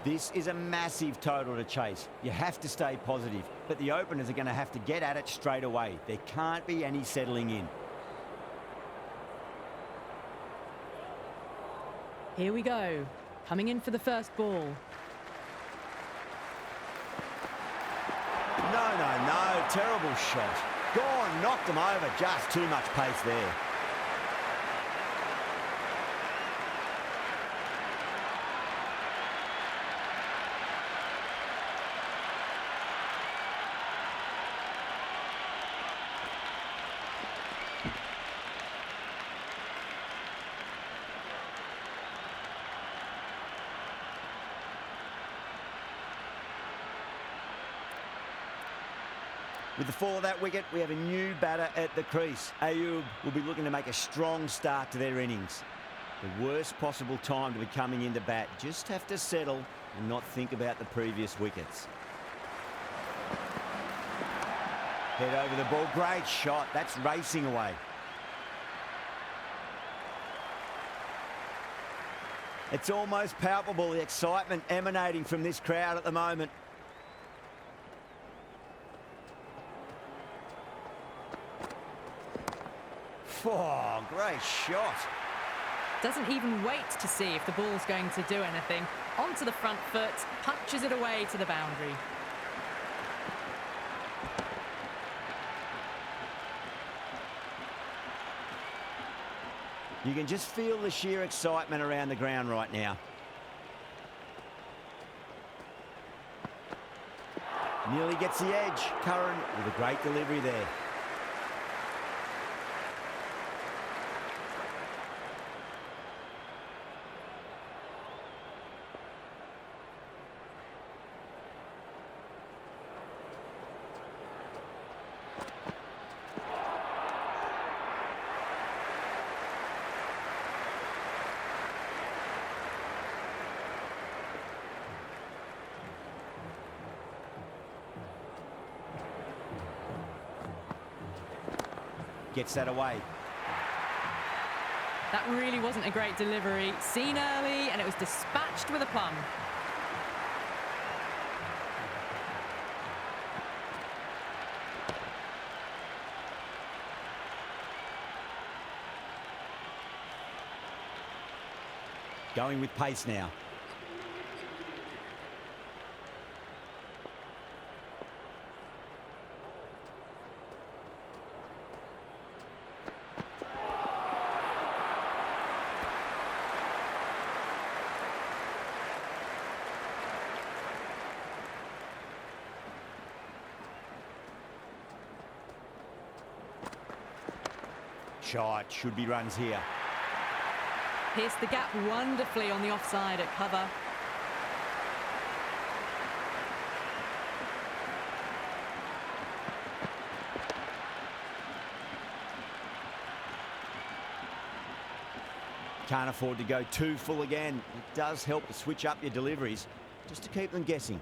This is a massive total to chase. You have to stay positive, but the openers are going to have to get at it straight away. There can't be any settling in. Here we go. Coming in for the first ball. No. Terrible shot. Gone, knocked them over. Just too much pace there. With the fall of that wicket, we have a new batter at the crease. Ayub will be looking to make a strong start to their innings. The worst possible time to be coming into bat. Just have to settle and not think about the previous wickets. Head over the ball. Great shot. That's racing away. It's almost palpable, the excitement emanating from this crowd at the moment. Oh, great shot. Doesn't even wait to see if the ball's going to do anything. Onto the front foot, punches it away to the boundary. You can just feel the sheer excitement around the ground right now. Nearly gets the edge. Curran with a great delivery there. Gets that away. That really wasn't a great delivery. Seen early, and it was dispatched with a plum. Going with pace now. Shot, should be runs here. Pierced the gap wonderfully on the offside at cover. Can't afford to go too full again. It does help to switch up your deliveries, just to keep them guessing.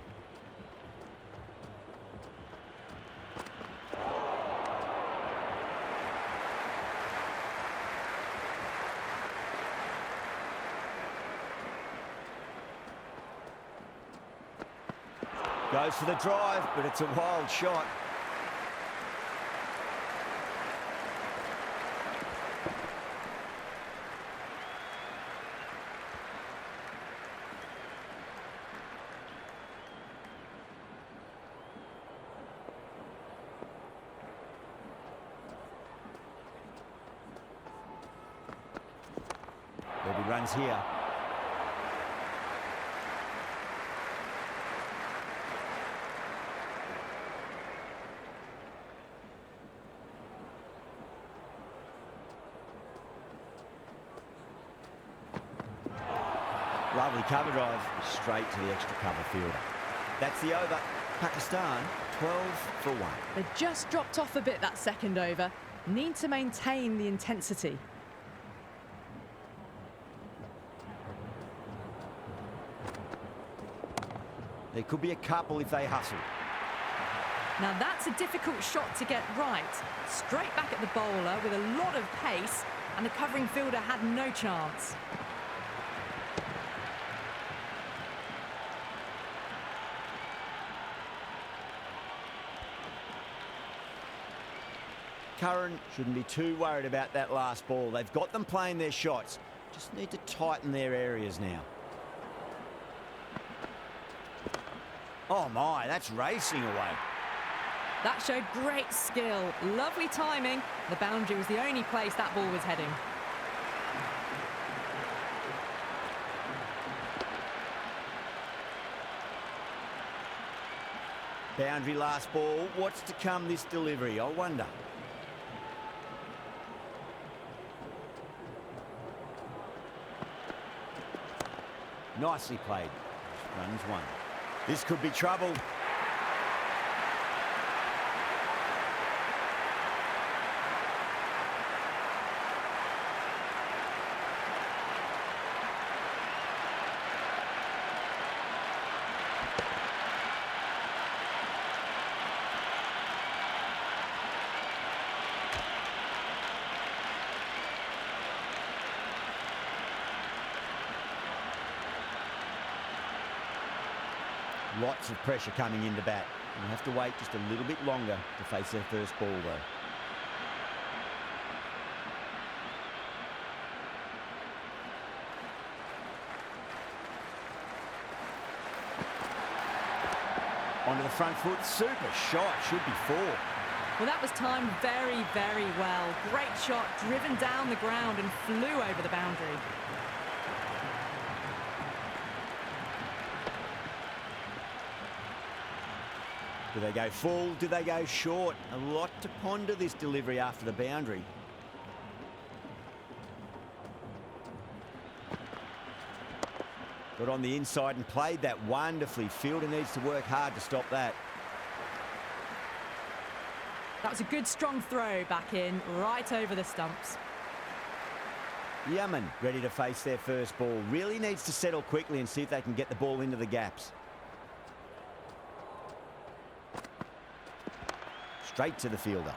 Goes for the drive, but it's a wild shot. There'll be runs here. Lovely cover drive, straight to the extra cover fielder. That's the over. Pakistan, 12 for 1. They just dropped off a bit that second over. Need to maintain the intensity. There could be a couple if they hustle. Now that's a difficult shot to get right. Straight back at the bowler with a lot of pace, and the covering fielder had no chance. Curran shouldn't be too worried about that last ball. They've got them playing their shots. Just need to tighten their areas now. Oh my, that's racing away. That showed great skill. Lovely timing. The boundary was the only place that ball was heading. Boundary last ball. What's to come this delivery, I wonder. Nicely played. Runs one. This could be trouble. Lots of pressure coming into bat. We'll have to wait just a little bit longer to face their first ball, though. Onto the front foot. Super shot. Should be four. Well, that was timed very, very well. Great shot, driven down the ground and flew over the boundary. Do they go full? Do they go short? A lot to ponder this delivery after the boundary. Got on the inside and played that wonderfully. Fielder needs to work hard to stop that. That was a good, strong throw back in, right over the stumps. Yemen ready to face their first ball. Really needs to settle quickly and see if they can get the ball into the gaps. Straight to the fielder.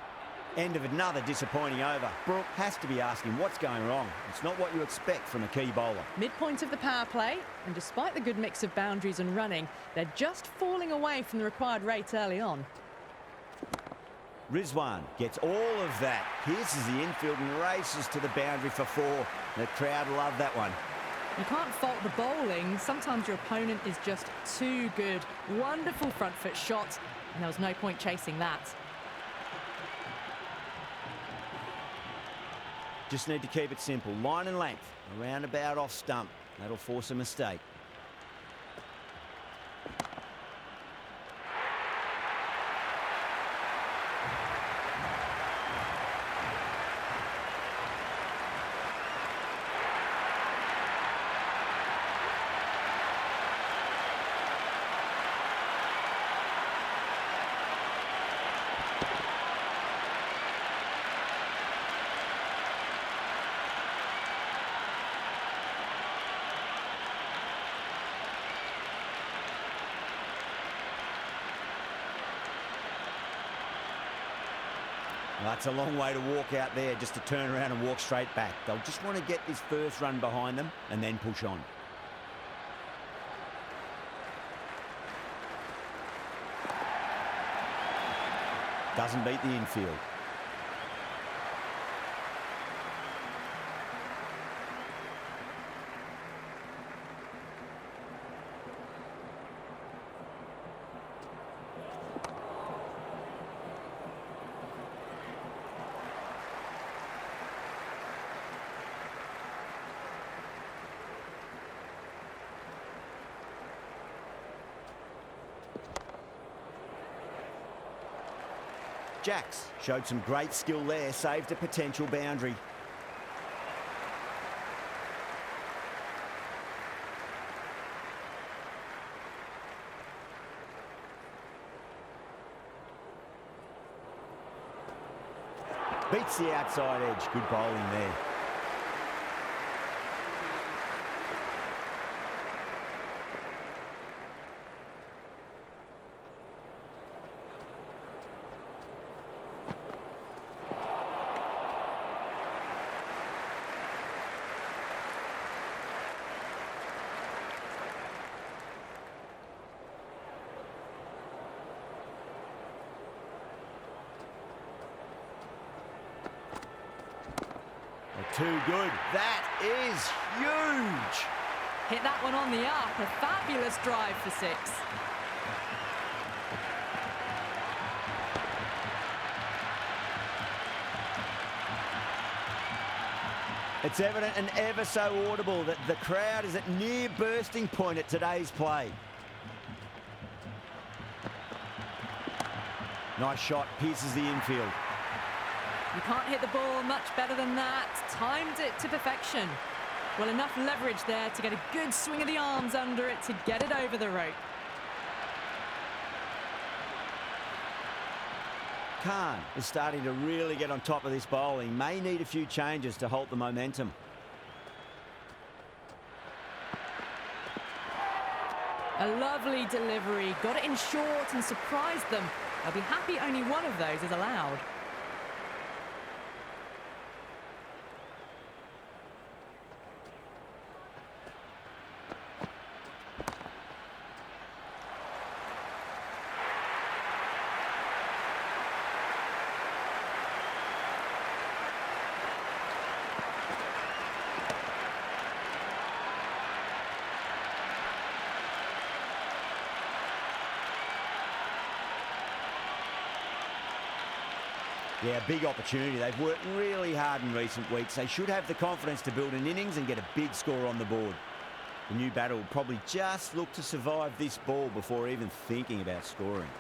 End of another disappointing over. Brooke has to be asking what's going wrong. It's not what you expect from a key bowler. Midpoint of the power play, and despite the good mix of boundaries and running, they're just falling away from the required rate early on. Rizwan gets all of that. Pierces the infield and races to the boundary for four. The crowd love that one. You can't fault the bowling. Sometimes your opponent is just too good. Wonderful front foot shot, and there was no point chasing that. Just need to keep it simple. Line and length. Around about off stump. That'll force a mistake. That's a long way to walk out there just to turn around and walk straight back. They'll just want to get this first run behind them and then push on. Doesn't beat the infield. Jacks showed some great skill there, saved a potential boundary. Beats the outside edge. Good bowling there. too good. That is huge. Hit that one on the up. A fabulous drive for 6. It's evident and ever so audible that the crowd is at near bursting point at today's play. Nice shot, pierces the infield. You can't hit the ball much better than that. Timed it to perfection. Well, enough leverage there to get a good swing of the arms under it to get it over the rope. Khan is starting to really get on top of this bowling. May need a few changes to halt the momentum. A lovely delivery. Got it in short and surprised them. They'll be happy only one of those is allowed. Yeah, big opportunity. They've worked really hard in recent weeks. They should have the confidence to build an innings and get a big score on the board. The new batter will probably just look to survive this ball before even thinking about scoring.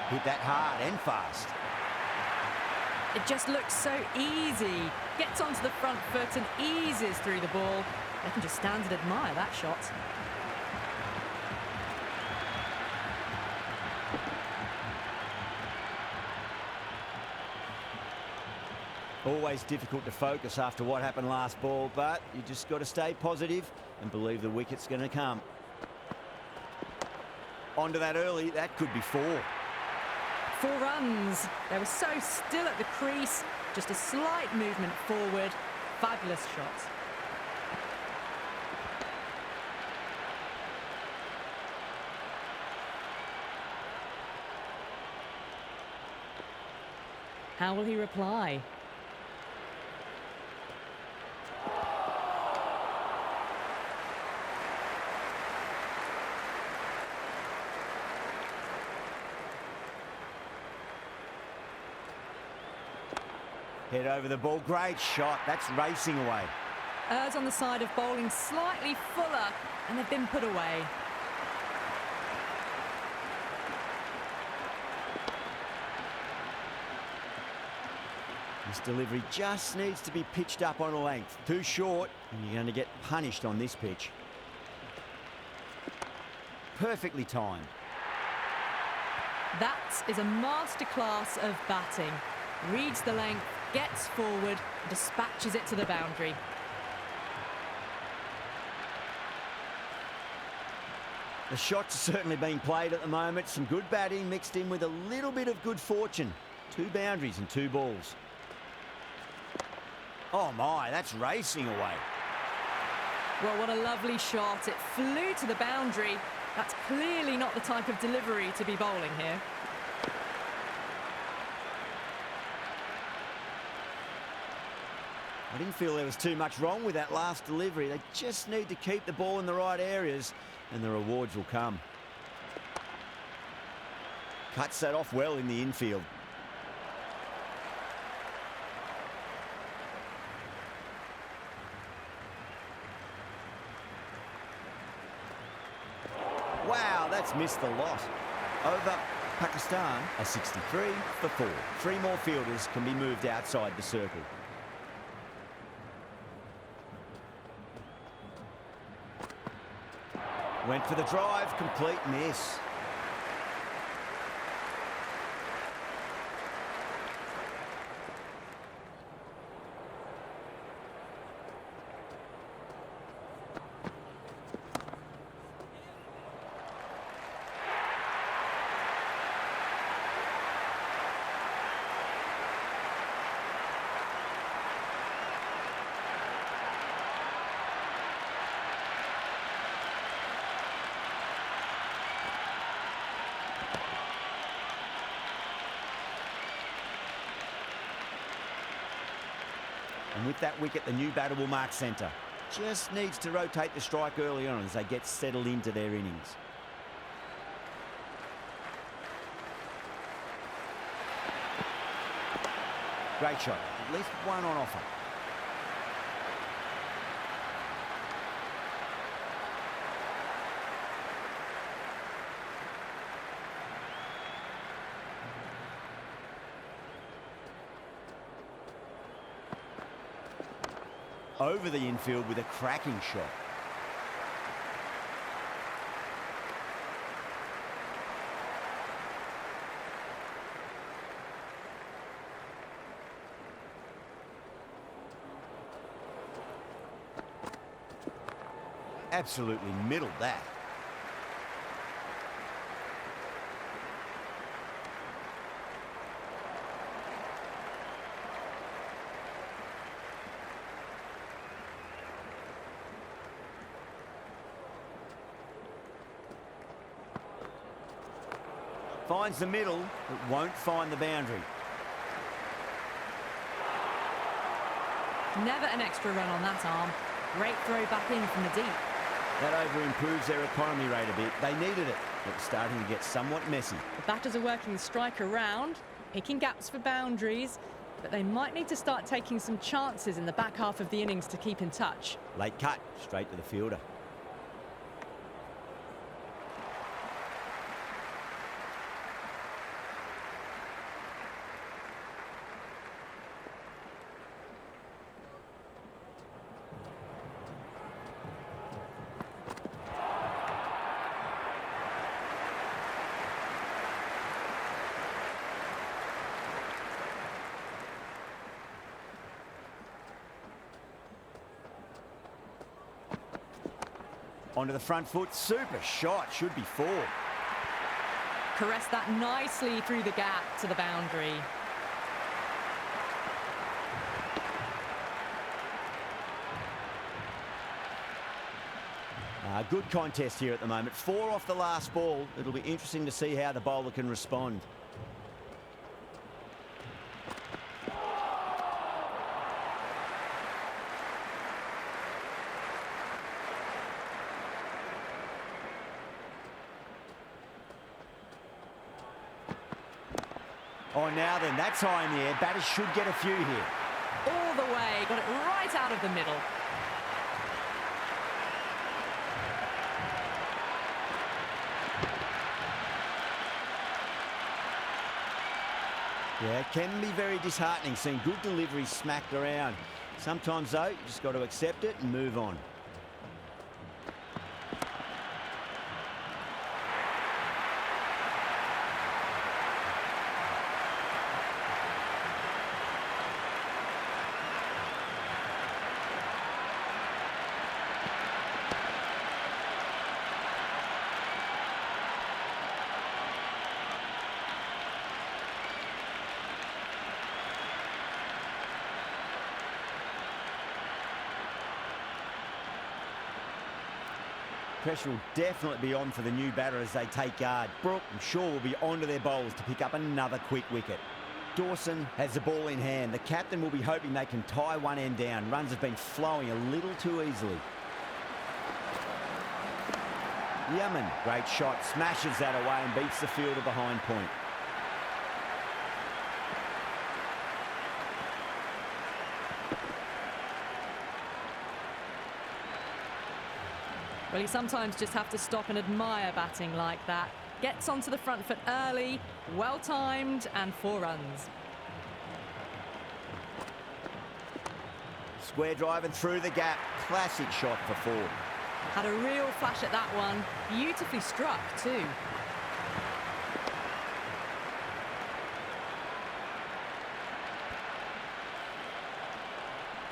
Hit that hard and fast. It just looks so easy. Gets onto the front foot and eases through the ball. They can just stand and admire that shot. Always difficult to focus after what happened last ball, but you just got to stay positive and believe the wicket's going to come. Onto that early, that could be 4. 4 runs. They were so still at the crease. Just a slight movement forward. Fabulous shot. How will he reply? Head over the ball, great shot. That's racing away. Errs on the side of bowling slightly fuller, and they've been put away. This delivery just needs to be pitched up on a length. Too short, and you're going to get punished on this pitch. Perfectly timed. That is a masterclass of batting. Reads the length, gets forward, dispatches it to the boundary. The shots are certainly being played at the moment. Some good batting mixed in with a little bit of good fortune. 2 boundaries and 2 balls. Oh my, that's racing away. Well, what a lovely shot. It flew to the boundary. That's clearly not the type of delivery to be bowling here. I didn't feel there was too much wrong with that last delivery. They just need to keep the ball in the right areas and the rewards will come. Cuts that off well in the infield. Wow, that's missed the lot. Over Pakistan, a 63 for 4. 3 more fielders can be moved outside the circle. Went for the drive, complete miss. And with that wicket, the new batter will mark centre. Just needs to rotate the strike early on as they get settled into their innings. Great shot. At least one on offer. Over the infield with a cracking shot. Absolutely middled that. Finds the middle, but won't find the boundary. Never an extra run on that arm. Great throw back in from the deep. That over improves their economy rate a bit. They needed it, but it's starting to get somewhat messy. The batters are working the strike around, picking gaps for boundaries, but they might need to start taking some chances in the back half of the innings to keep in touch. Late cut, straight to the fielder. Onto the front foot, super shot, should be four. Caressed that nicely through the gap to the boundary. Good contest here at the moment. 4 off the last ball. It'll be interesting to see how the bowler can respond. Oh, now then, that's high in the air. Batters should get a few here. All the way, got it right out of the middle. Yeah, it can be very disheartening seeing good deliveries smacked around. Sometimes, though, you just got to accept it and move on. Pressure will definitely be on for the new batter as they take guard. Brook, I'm sure, will be onto their bowlers to pick up another quick wicket. Dawson has the ball in hand. The captain will be hoping they can tie one end down. Runs have been flowing a little too easily. Yemen, great shot, smashes that away and beats the fielder behind point. Well, you sometimes just have to stop and admire batting like that. Gets onto the front foot early, well-timed, and 4 runs. Square drive and through the gap. Classic shot for 4. Had a real flash at that one. Beautifully struck, too.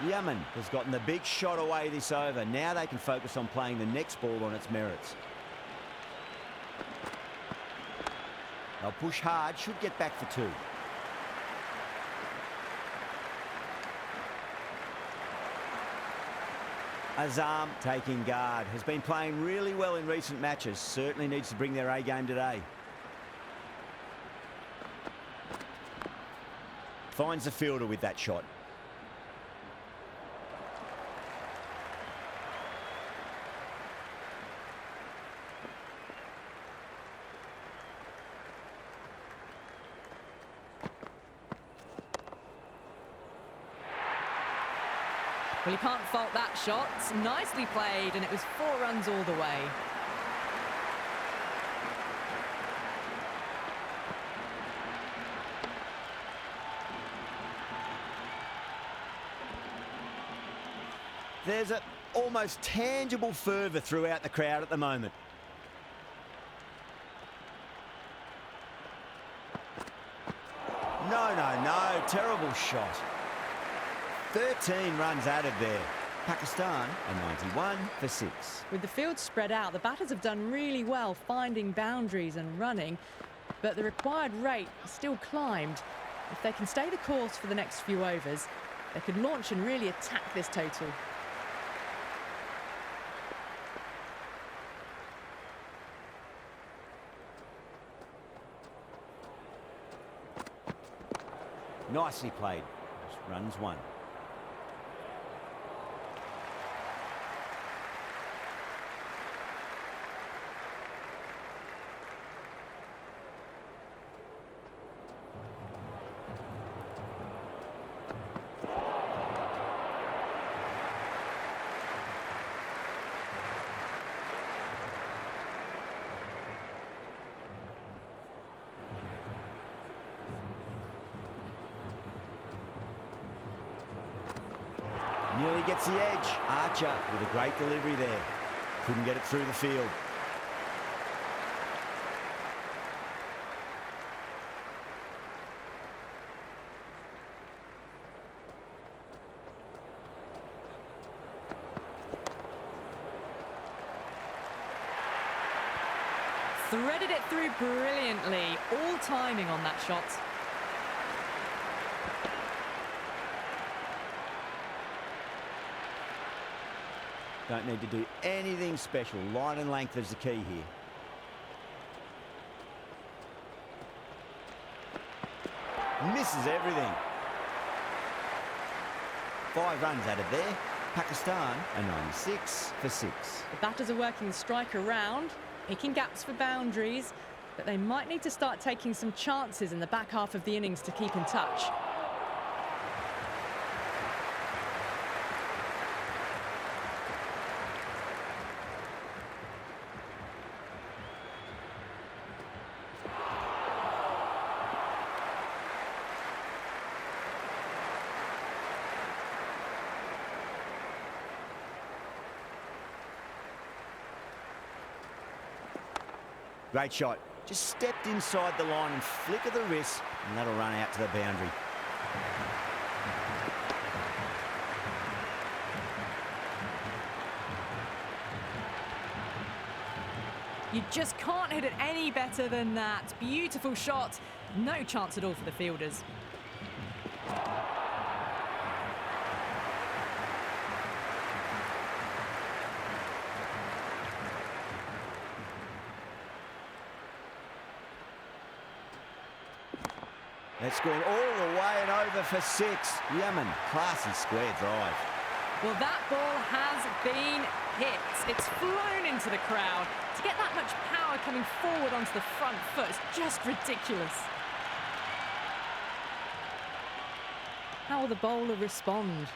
Yemen has gotten the big shot away this over. Now they can focus on playing the next ball on its merits. They'll push hard, should get back for 2. Azam taking guard. Has been playing really well in recent matches. Certainly needs to bring their A game today. Finds the fielder with that shot. Well, you can't fault that shot. Nicely played, and it was 4 runs all the way. There's an almost tangible fervour throughout the crowd at the moment. No, terrible shot. 13 runs added there. Pakistan a 91 for 6. With the field spread out, the batters have done really well finding boundaries and running, but the required rate still climbed. If they can stay the course for the next few overs, they could launch and really attack this total. Nicely played. Just runs 1. Nearly gets the edge. Archer with a great delivery there. Couldn't get it through the field. Threaded it through brilliantly. All timing on that shot. Don't need to do anything special. Line and length is the key here. Misses everything. 5 runs added there. Pakistan a 96 for 6. The batters are working the strike around, picking gaps for boundaries, but they might need to start taking some chances in the back half of the innings to keep in touch. Great shot. Just stepped inside the line and flick of the wrist, and that'll run out to the boundary. You just can't hit it any better than that. Beautiful shot. No chance at all for the fielders. That's gone all the way and over for 6. Yemen, classy square drive. Well, that ball has been hit. It's flown into the crowd. To get that much power coming forward onto the front foot is just ridiculous. How will the bowler respond?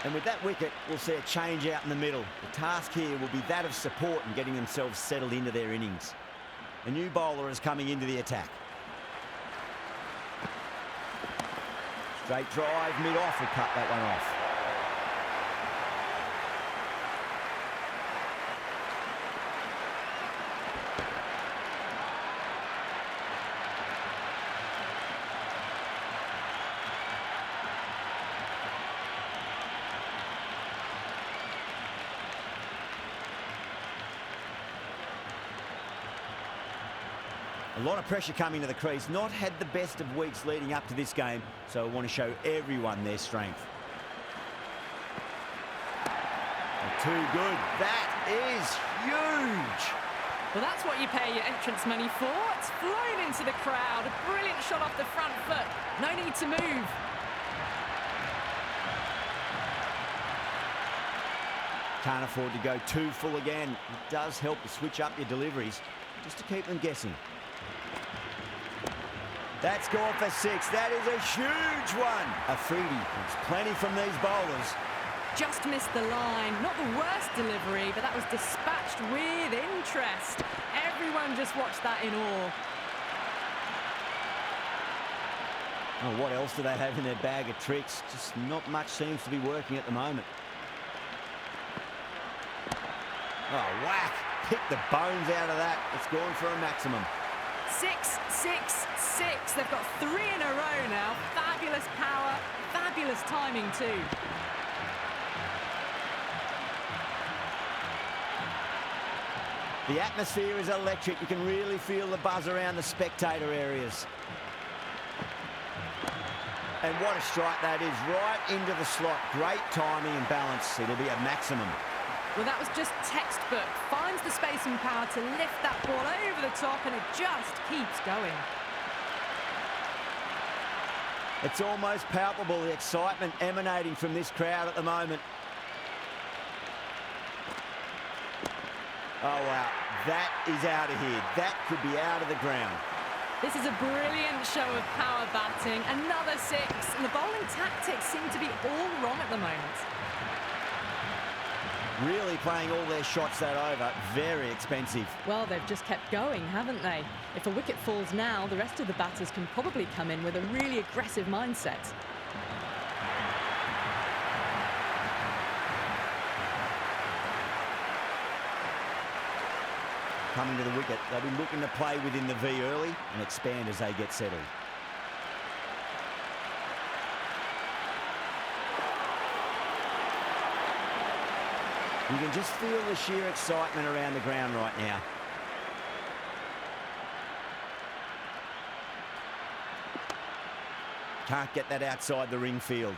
And with that wicket, we'll see a change out in the middle. The task here will be that of support and getting themselves settled into their innings. A new bowler is coming into the attack. Straight drive, mid-off, will cut that one off. A lot of pressure coming to the crease. Not had the best of weeks leading up to this game, so I want to show everyone their strength. Too good. That is huge. Well, that's what you pay your entrance money for. It's flown into the crowd. A brilliant shot off the front foot. No need to move. Can't afford to go too full again. It does help to switch up your deliveries, just to keep them guessing. That's gone for 6. That is a huge one. Afridi gets plenty from these bowlers. Just missed the line. Not the worst delivery, but that was dispatched with interest. Everyone just watched that in awe. Oh, what else do they have in their bag of tricks? Just not much seems to be working at the moment. Oh, whack. Pick the bones out of that. It's gone for a maximum. 6, 6, 6. They've got 3 in a row now. Fabulous power, fabulous timing too. The atmosphere is electric. You can really feel the buzz around the spectator areas. And what a strike that is, right into the slot. Great timing and balance. It'll be a maximum. Well, that was just textbook. Finds the space and power to lift that ball over the top, and it just keeps going. It's almost palpable, the excitement emanating from this crowd at the moment. Oh, wow. That is out of here. That could be out of the ground. This is a brilliant show of power batting. Another 6. And the bowling tactics seem to be all wrong at the moment. Really playing all their shots that over. Very expensive. Well, they've just kept going, haven't they? If a wicket falls now, the rest of the batters can probably come in with a really aggressive mindset. Coming to the wicket, they'll be looking to play within the V early and expand as they get settled. You can just feel the sheer excitement around the ground right now. Can't get that outside the ring field.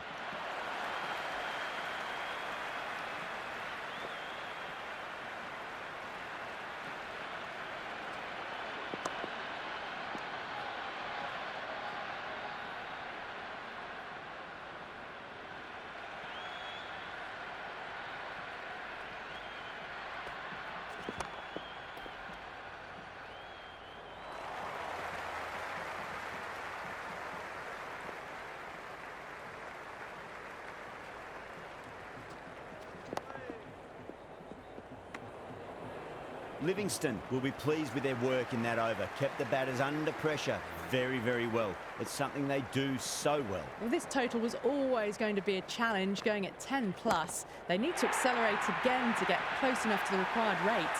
Livingston will be pleased with their work in that over. Kept the batters under pressure very, very well. It's something they do so well. Well, this total was always going to be a challenge, going at 10+. They need to accelerate again to get close enough to the required rate.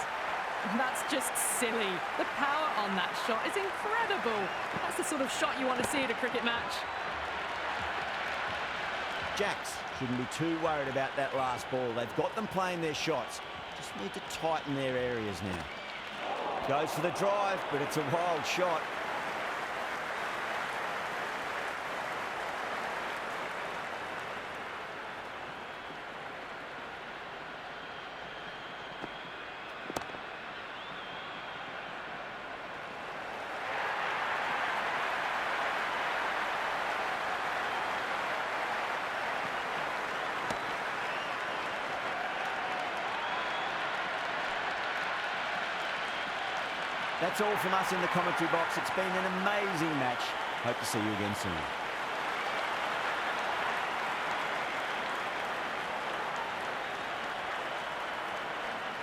That's just silly. The power on that shot is incredible. That's the sort of shot you want to see at a cricket match. Jacks shouldn't be too worried about that last ball. They've got them playing their shots. Just need to tighten their areas now. Goes for the drive, but it's a wild shot. That's all from us in the commentary box. It's been an amazing match. Hope to see you again soon.